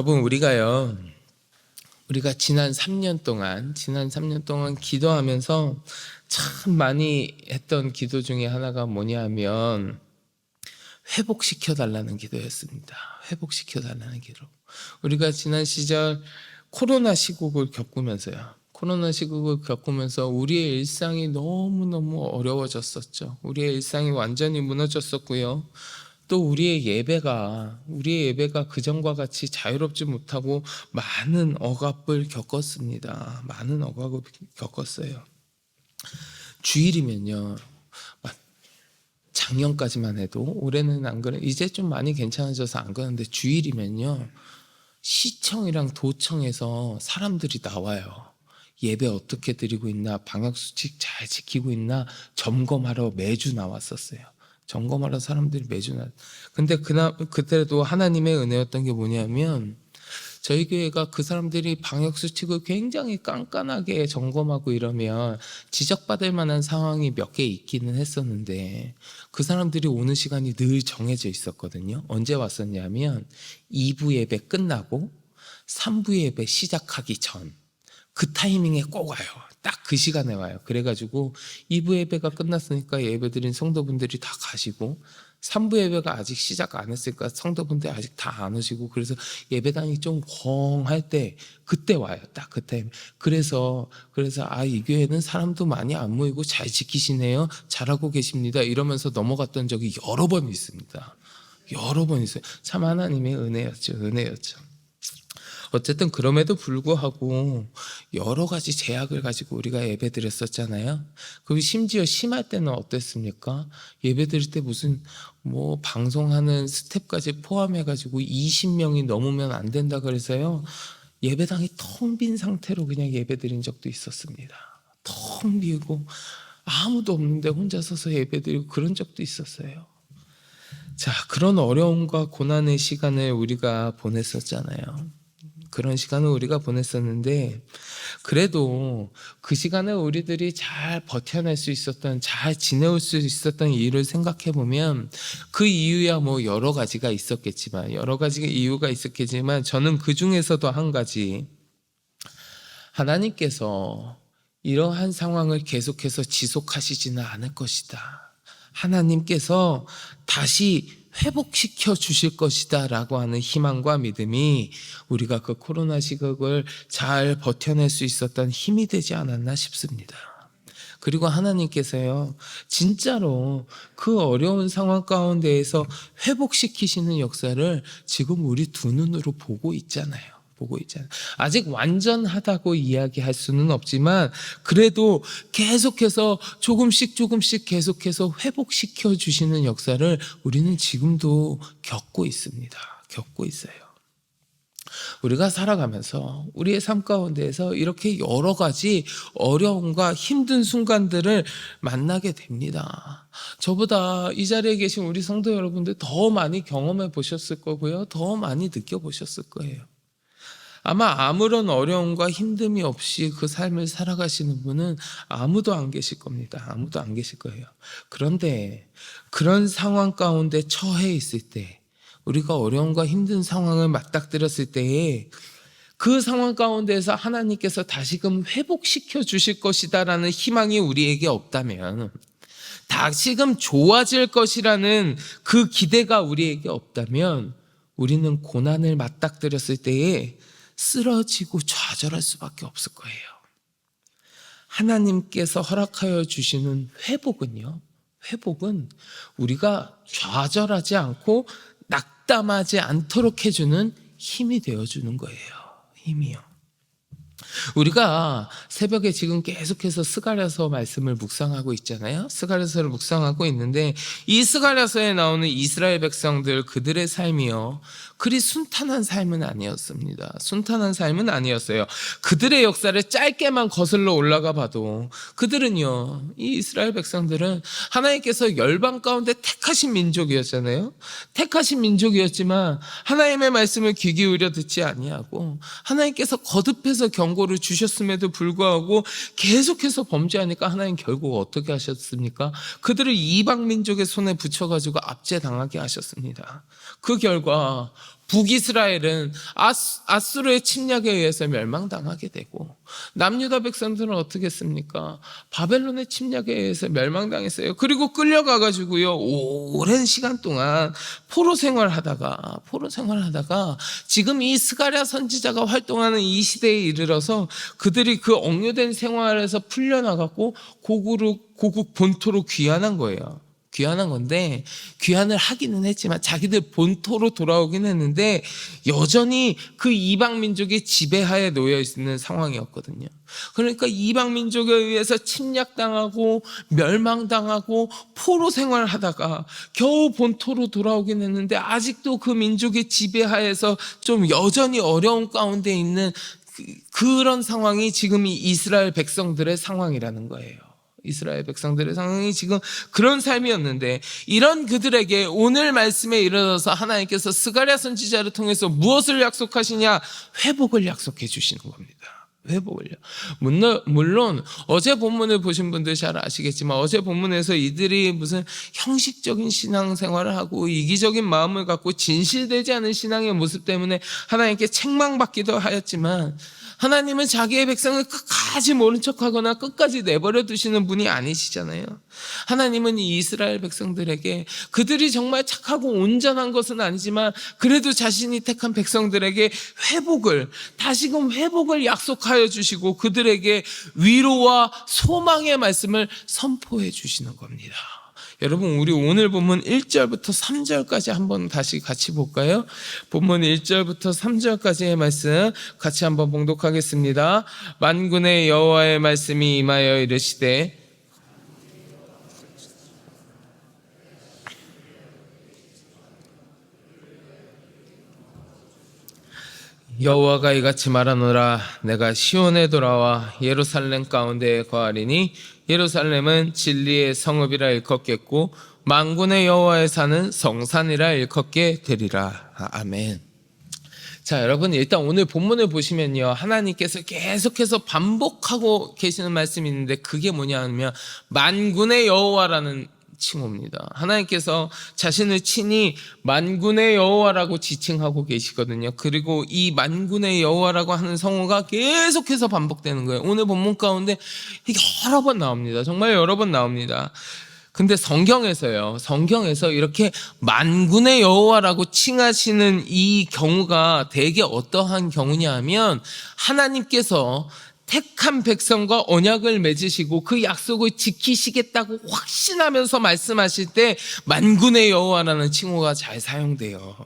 여러분, 우리가 지난 3년 동안 기도하면서 참 많이 했던 기도 중에 하나가 뭐냐면 회복시켜 달라는 기도였습니다. 회복시켜 달라는 기도. 우리가 지난 시절 코로나 시국을 겪으면서 우리의 일상이 너무너무 어려워졌었죠. 우리의 일상이 완전히 무너졌었고요. 또 우리의 예배가 그전과 같이 자유롭지 못하고 많은 억압을 겪었습니다. 많은 억압을 겪었어요. 주일이면요, 작년까지만 해도, 올해는 안 그래, 이제 좀 많이 괜찮아져서 안 그러는데, 주일이면요 시청이랑 도청에서 사람들이 나와요. 예배 어떻게 드리고 있나, 방역수칙 잘 지키고 있나 점검하러 매주 나왔었어요. 점검하러 사람들이 매주 근데 그때도 하나님의 은혜였던 게 뭐냐면, 저희 교회가 그 사람들이 방역수칙을 굉장히 깐깐하게 점검하고 이러면 지적받을 만한 상황이 몇 개 있기는 했었는데, 그 사람들이 오는 시간이 늘 정해져 있었거든요. 언제 왔었냐면 2부 예배 끝나고 3부 예배 시작하기 전 그 타이밍에 꼭 와요. 딱 그 시간에 와요. 그래가지고 2부 예배가 끝났으니까 예배드린 성도분들이 다 가시고, 3부 예배가 아직 시작 안 했으니까 성도분들 아직 다 안 오시고, 그래서 예배당이 좀 벙할 때 그때 와요. 딱 그 타임. 그래서 이 교회는 사람도 많이 안 모이고 잘 지키시네요, 잘하고 계십니다, 이러면서 넘어갔던 적이 여러 번 있습니다. 여러 번 있어요. 참 하나님의 은혜였죠. 어쨌든 그럼에도 불구하고 여러 가지 제약을 가지고 우리가 예배 드렸었잖아요. 그리고 심지어 심할 때는 어땠습니까? 예배 드릴 때 무슨 방송하는 스텝까지 포함해가지고 20명이 넘으면 안 된다 그래서요, 예배당이 텅 빈 상태로 그냥 예배 드린 적도 있었습니다. 텅 비고 아무도 없는데 혼자 서서 예배 드리고 그런 적도 있었어요. 자, 그런 어려움과 고난의 시간을 우리가 보냈었잖아요. 그런 시간을 우리가 보냈었는데, 그래도 그 시간을 우리들이 잘 버텨낼 수 있었던, 잘 지내올 수 있었던 이유를 생각해 보면, 그 이유야 여러 가지가 있었겠지만, 저는 그 중에서도 한 가지, 하나님께서 이러한 상황을 계속해서 지속하시지는 않을 것이다, 하나님께서 다시 회복시켜 주실 것이다 라고 하는 희망과 믿음이 우리가 그 코로나 시국을 잘 버텨낼 수 있었던 힘이 되지 않았나 싶습니다. 그리고 하나님께서요, 진짜로 그 어려운 상황 가운데에서 회복시키시는 역사를 지금 우리 두 눈으로 보고 있잖아요. 아직 완전하다고 이야기할 수는 없지만, 그래도 계속해서 조금씩 계속해서 회복시켜 주시는 역사를 우리는 지금도 겪고 있습니다. 우리가 살아가면서 우리의 삶 가운데에서 이렇게 여러 가지 어려움과 힘든 순간들을 만나게 됩니다. 저보다 이 자리에 계신 우리 성도 여러분들 더 많이 경험해 보셨을 거고요, 더 많이 느껴보셨을 거예요. 아마 아무런 어려움과 힘듦이 없이 그 삶을 살아가시는 분은 아무도 안 계실 겁니다. 아무도 안 계실 거예요. 그런데 그런 상황 가운데 처해 있을 때, 우리가 어려움과 힘든 상황을 맞닥뜨렸을 때에 그 상황 가운데서 하나님께서 다시금 회복시켜 주실 것이다라는 희망이 우리에게 없다면, 다시금 좋아질 것이라는 그 기대가 우리에게 없다면, 우리는 고난을 맞닥뜨렸을 때에 쓰러지고 좌절할 수밖에 없을 거예요. 하나님께서 허락하여 주시는 회복은 우리가 좌절하지 않고 낙담하지 않도록 해주는 힘이 되어주는 거예요. 힘이요. 우리가 새벽에 지금 계속해서 스가랴서 말씀을 묵상하고 있잖아요. 스가랴서를 묵상하고 있는데, 이 스가랴서에 나오는 이스라엘 백성들, 그들의 삶이요, 그리 순탄한 삶은 아니었습니다. 순탄한 삶은 아니었어요. 그들의 역사를 짧게만 거슬러 올라가 봐도, 그들은요, 이 이스라엘 백성들은 하나님께서 열방 가운데 택하신 민족이었잖아요. 택하신 민족이었지만 하나님의 말씀을 귀 기울여 듣지 아니하고, 하나님께서 거듭해서 경고를 주셨음에도 불구하고 계속해서 범죄하니까 하나님 결국 어떻게 하셨습니까? 그들을 이방 민족의 손에 붙여가지고 압제당하게 하셨습니다. 그 결과 북이스라엘은 아수르의 침략에 의해서 멸망당하게 되고, 남유다 백성들은 어떻게 했습니까? 바벨론의 침략에 의해서 멸망당했어요. 그리고 끌려가가지고요, 오랜 시간 동안 포로 생활하다가 지금 이 스가랴 선지자가 활동하는 이 시대에 이르러서 그들이 그 억류된 생활에서 풀려나갔고 고국 본토로 귀환한 거예요. 귀환한 건데, 귀환을 하기는 했지만 자기들 본토로 돌아오긴 했는데 여전히 그 이방 민족의 지배하에 놓여 있는 상황이었거든요. 그러니까 이방 민족에 의해서 침략당하고 멸망당하고 포로 생활하다가 겨우 본토로 돌아오긴 했는데 아직도 그 민족의 지배하에서 좀 여전히 어려운 가운데 있는 그런 상황이 지금 이 이스라엘 백성들의 상황이라는 거예요. 이스라엘 백성들의 상황이 지금 그런 삶이었는데, 이런 그들에게 오늘 말씀에 이르러서 하나님께서 스가랴 선지자를 통해서 무엇을 약속하시냐? 회복을 약속해 주시는 겁니다. 회복을요. 물론 어제 본문을 보신 분들 잘 아시겠지만, 어제 본문에서 이들이 무슨 형식적인 신앙생활을 하고 이기적인 마음을 갖고 진실되지 않은 신앙의 모습 때문에 하나님께 책망받기도 하였지만, 하나님은 자기의 백성을 끝까지 모른 척하거나 끝까지 내버려 두시는 분이 아니시잖아요. 하나님은 이 이스라엘 백성들에게 그들이 정말 착하고 온전한 것은 아니지만 그래도 자신이 택한 백성들에게 다시금 회복을 약속하여 주시고 그들에게 위로와 소망의 말씀을 선포해 주시는 겁니다. 여러분, 우리 오늘 본문 1절부터 3절까지 한번 다시 같이 볼까요? 본문 1절부터 3절까지의 말씀 같이 한번 봉독하겠습니다. 만군의 여호와의 말씀이 임하여 이르시되, 여호와가 이같이 말하노라. 내가 시온에 돌아와 예루살렘 가운데에 거하리니 예루살렘은 진리의 성읍이라 일컫겠고 만군의 여호와의 산은 성산이라 일컫게 되리라. 아멘. 자, 여러분, 일단 오늘 본문을 보시면요, 하나님께서 계속해서 반복하고 계시는 말씀이 있는데 그게 뭐냐 하면 만군의 여호와라는 칭호입니다. 하나님께서 자신을 친히 만군의 여호와라고 지칭하고 계시거든요. 그리고 이 만군의 여호와라고 하는 성호가 계속해서 반복되는 거예요. 오늘 본문 가운데 여러 번 나옵니다. 정말 여러 번 나옵니다. 근데 성경에서 이렇게 만군의 여호와라고 칭하시는 이 경우가 대개 어떠한 경우냐 하면, 하나님께서 택한 백성과 언약을 맺으시고 그 약속을 지키시겠다고 확신하면서 말씀하실 때 만군의 여호와라는 칭호가 잘 사용돼요.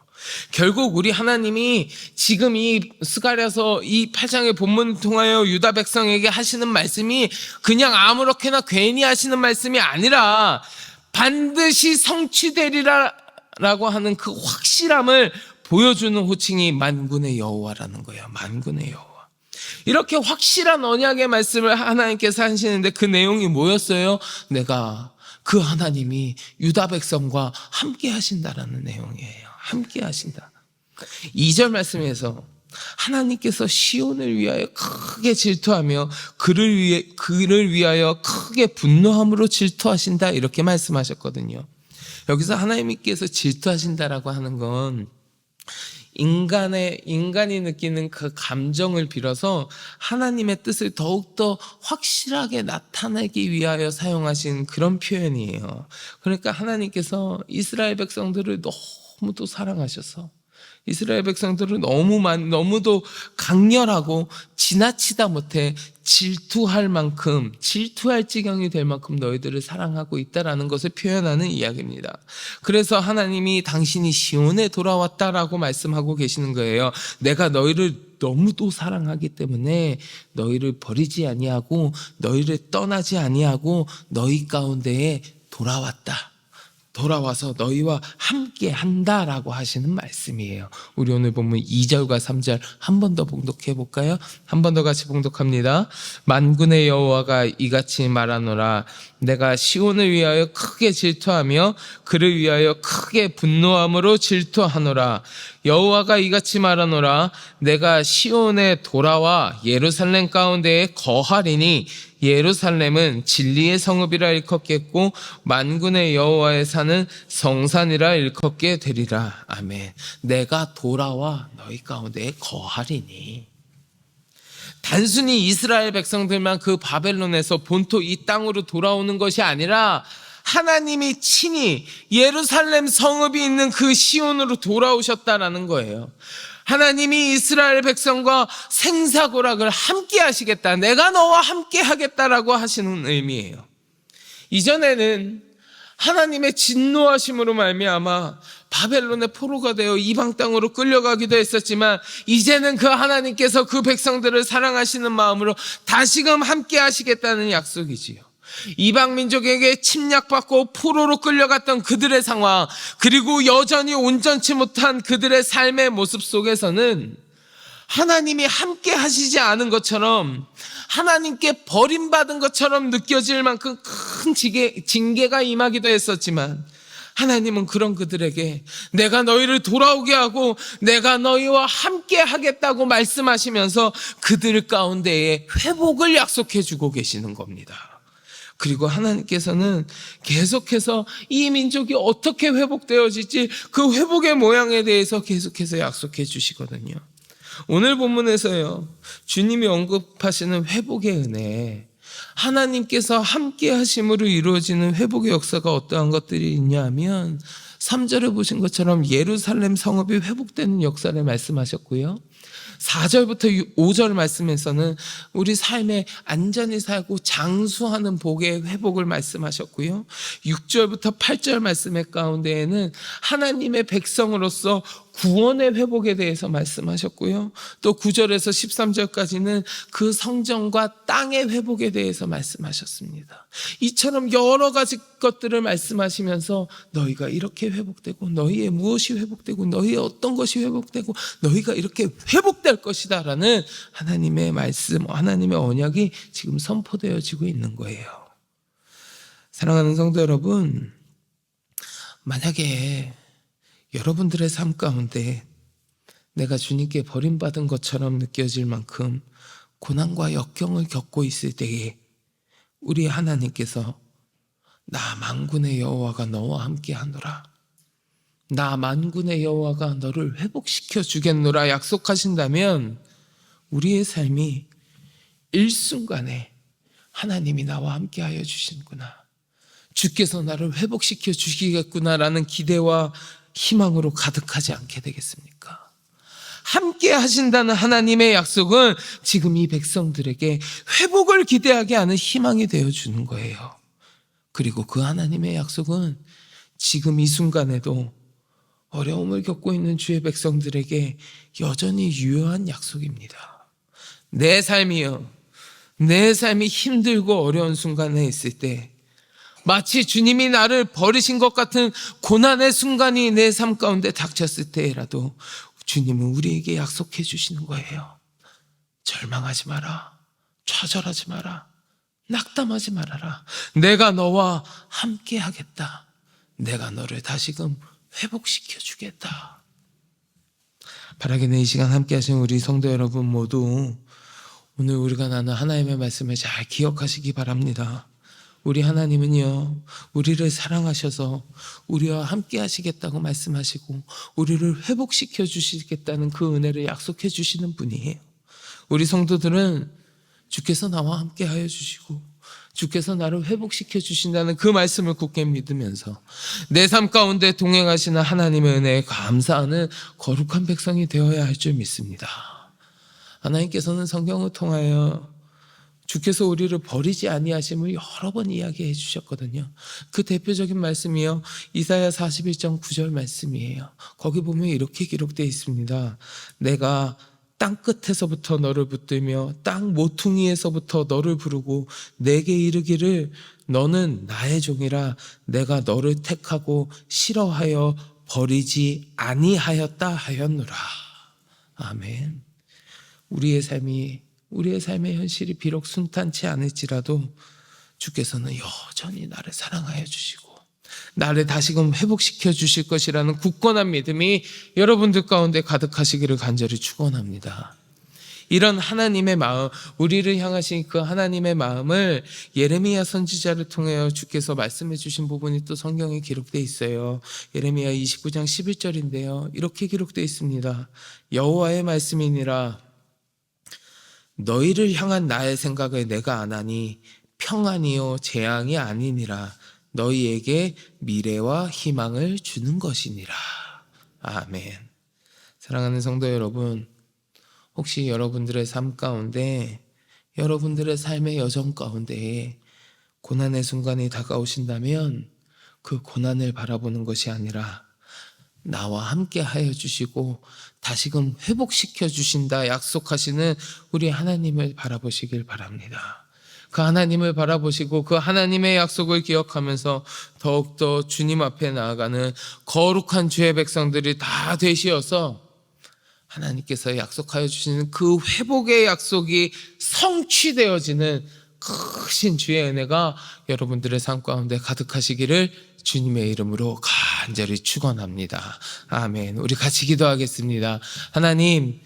결국 우리 하나님이 지금 이 스가랴서 이 8장의 본문을 통하여 유다 백성에게 하시는 말씀이 그냥 아무렇게나 괜히 하시는 말씀이 아니라 반드시 성취되리라라고 하는 그 확실함을 보여주는 호칭이 만군의 여호와라는 거예요. 만군의 여호와. 이렇게 확실한 언약의 말씀을 하나님께서 하시는데 그 내용이 뭐였어요? 내가 그 하나님이 유다 백성과 함께 하신다라는 내용이에요. 함께 하신다. 2절 말씀에서 하나님께서 시온을 위하여 크게 질투하며 그를 위하여 크게 분노함으로 질투하신다, 이렇게 말씀하셨거든요. 여기서 하나님께서 질투하신다라고 하는 건 인간이 느끼는 그 감정을 빌어서 하나님의 뜻을 더욱더 확실하게 나타내기 위하여 사용하신 그런 표현이에요. 그러니까 하나님께서 이스라엘 백성들을 너무도 사랑하셔서 이스라엘 백성들을 너무도 강렬하고 지나치다 못해 질투할 지경이 될 만큼 너희들을 사랑하고 있다라는 것을 표현하는 이야기입니다. 그래서 하나님이 당신이 시온에 돌아왔다라고 말씀하고 계시는 거예요. 내가 너희를 너무도 사랑하기 때문에 너희를 버리지 아니하고 너희를 떠나지 아니하고 너희 가운데에 돌아와서 너희와 함께 한다라고 하시는 말씀이에요. 우리 오늘 본문 2절과 3절 한 번 더 봉독해 볼까요? 한 번 더 같이 봉독합니다. 만군의 여호와가 이같이 말하노라. 내가 시온을 위하여 크게 질투하며 그를 위하여 크게 분노함으로 질투하노라. 여호와가 이같이 말하노라. 내가 시온에 돌아와 예루살렘 가운데에 거하리니 예루살렘은 진리의 성읍이라 일컫겠고 만군의 여호와의 산은 성산이라 일컫게 되리라. 아멘. 내가 돌아와 너희 가운데 거하리니. 단순히 이스라엘 백성들만 그 바벨론에서 본토 이 땅으로 돌아오는 것이 아니라 하나님이 친히 예루살렘 성읍이 있는 그 시온으로 돌아오셨다라는 거예요. 하나님이 이스라엘 백성과 생사고락을 함께 하시겠다, 내가 너와 함께 하겠다라고 하시는 의미예요. 이전에는 하나님의 진노하심으로 말미암아 바벨론의 포로가 되어 이방 땅으로 끌려가기도 했었지만, 이제는 그 하나님께서 그 백성들을 사랑하시는 마음으로 다시금 함께 하시겠다는 약속이지요. 이방 민족에게 침략받고 포로로 끌려갔던 그들의 상황, 그리고 여전히 온전치 못한 그들의 삶의 모습 속에서는 하나님이 함께 하시지 않은 것처럼, 하나님께 버림받은 것처럼 느껴질 만큼 큰 징계가 임하기도 했었지만, 하나님은 그런 그들에게 내가 너희를 돌아오게 하고 내가 너희와 함께 하겠다고 말씀하시면서 그들 가운데에 회복을 약속해 주고 계시는 겁니다. 그리고 하나님께서는 계속해서 이 민족이 어떻게 회복되어질지 그 회복의 모양에 대해서 계속해서 약속해 주시거든요. 오늘 본문에서요, 주님이 언급하시는 회복의 은혜, 하나님께서 함께 하심으로 이루어지는 회복의 역사가 어떠한 것들이 있냐 하면, 3절에 보신 것처럼 예루살렘 성읍이 회복되는 역사를 말씀하셨고요, 4절부터 5절 말씀에서는 우리 삶에 안전히 살고 장수하는 복의 회복을 말씀하셨고요, 6절부터 8절 말씀의 가운데에는 하나님의 백성으로서 구원의 회복에 대해서 말씀하셨고요, 또 9절에서 13절까지는 그 성전과 땅의 회복에 대해서 말씀하셨습니다. 이처럼 여러 가지 것들을 말씀하시면서 너희가 이렇게 회복되고 너희의 무엇이 회복되고 너희의 어떤 것이 회복되고 너희가 이렇게 회복될 것이다 라는 하나님의 말씀, 하나님의 언약이 지금 선포되어지고 있는 거예요. 사랑하는 성도 여러분, 만약에 여러분들의 삶 가운데 내가 주님께 버림받은 것처럼 느껴질 만큼 고난과 역경을 겪고 있을 때에 우리 하나님께서 나 만군의 여호와가 너와 함께 하노라, 나 만군의 여호와가 너를 회복시켜 주겠노라 약속하신다면, 우리의 삶이 일순간에 하나님이 나와 함께 하여 주시는구나, 주께서 나를 회복시켜 주시겠구나라는 기대와 희망으로 가득하지 않게 되겠습니까? 함께 하신다는 하나님의 약속은 지금 이 백성들에게 회복을 기대하게 하는 희망이 되어주는 거예요. 그리고 그 하나님의 약속은 지금 이 순간에도 어려움을 겪고 있는 주의 백성들에게 여전히 유효한 약속입니다. 내 삶이요, 내 삶이 힘들고 어려운 순간에 있을 때, 마치 주님이 나를 버리신 것 같은 고난의 순간이 내 삶 가운데 닥쳤을 때라도 주님은 우리에게 약속해 주시는 거예요. 절망하지 마라, 좌절하지 마라, 낙담하지 말아라, 내가 너와 함께 하겠다, 내가 너를 다시금 회복시켜 주겠다. 바라기는 이 시간 함께 하신 우리 성도 여러분 모두 오늘 우리가 나눈 하나님의 말씀을 잘 기억하시기 바랍니다. 우리 하나님은요, 우리를 사랑하셔서 우리와 함께 하시겠다고 말씀하시고 우리를 회복시켜 주시겠다는 그 은혜를 약속해 주시는 분이에요. 우리 성도들은 주께서 나와 함께 하여 주시고 주께서 나를 회복시켜 주신다는 그 말씀을 굳게 믿으면서 내 삶 가운데 동행하시는 하나님의 은혜에 감사하는 거룩한 백성이 되어야 할 줄 믿습니다. 하나님께서는 성경을 통하여 주께서 우리를 버리지 아니하심을 여러 번 이야기해 주셨거든요. 그 대표적인 말씀이요, 이사야 41장 9절 말씀이에요. 거기 보면 이렇게 기록되어 있습니다. 내가 땅 끝에서부터 너를 붙들며 땅 모퉁이에서부터 너를 부르고 내게 이르기를 너는 나의 종이라 내가 너를 택하고 싫어하여 버리지 아니하였다 하였노라. 아멘. 우리의 삶의 현실이 비록 순탄치 않을지라도 주께서는 여전히 나를 사랑하여 주시고 나를 다시금 회복시켜 주실 것이라는 굳건한 믿음이 여러분들 가운데 가득하시기를 간절히 축원합니다. 이런 하나님의 마음, 우리를 향하신 그 하나님의 마음을 예레미야 선지자를 통하여 주께서 말씀해 주신 부분이 또 성경에 기록되어 있어요. 예레미야 29장 11절인데요. 이렇게 기록되어 있습니다. 여호와의 말씀이니라. 너희를 향한 나의 생각을 내가 아나니 평안이요 재앙이 아니니라. 너희에게 미래와 희망을 주는 것이니라. 아멘. 사랑하는 성도 여러분, 혹시 여러분들의 삶 가운데, 여러분들의 삶의 여정 가운데 고난의 순간이 다가오신다면 그 고난을 바라보는 것이 아니라 나와 함께 하여 주시고 다시금 회복시켜 주신다 약속하시는 우리 하나님을 바라보시길 바랍니다. 그 하나님을 바라보시고 그 하나님의 약속을 기억하면서 더욱더 주님 앞에 나아가는 거룩한 주의 백성들이 다 되시어서 하나님께서 약속하여 주시는 그 회복의 약속이 성취되어지는 크신 주의 은혜가 여러분들의 삶 가운데 가득하시기를 주님의 이름으로 간절히 축원합니다. 아멘. 우리 같이 기도하겠습니다. 하나님,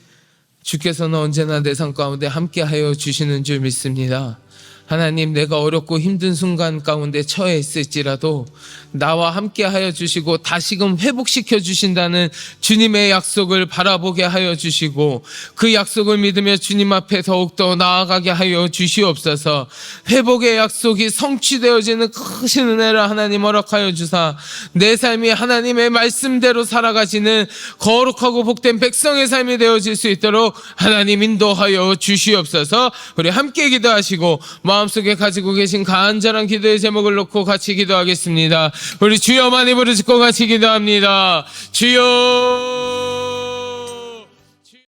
주께서는 언제나 내 삶 가운데 함께하여 주시는 줄 믿습니다. 하나님, 내가 어렵고 힘든 순간 가운데 처해 있을지라도 나와 함께 하여 주시고 다시금 회복시켜 주신다는 주님의 약속을 바라보게 하여 주시고 그 약속을 믿으며 주님 앞에 더욱더 나아가게 하여 주시옵소서. 회복의 약속이 성취되어지는 크신 은혜를 하나님 허락하여 주사 내 삶이 하나님의 말씀대로 살아가시는 거룩하고 복된 백성의 삶이 되어질 수 있도록 하나님 인도하여 주시옵소서. 우리 함께 기도하시고 마음속에 가지고 계신 간절한 기도의 제목을 놓고 같이 기도하겠습니다. 우리 주여 많이 부르짖고 같이 기도합니다. 주여.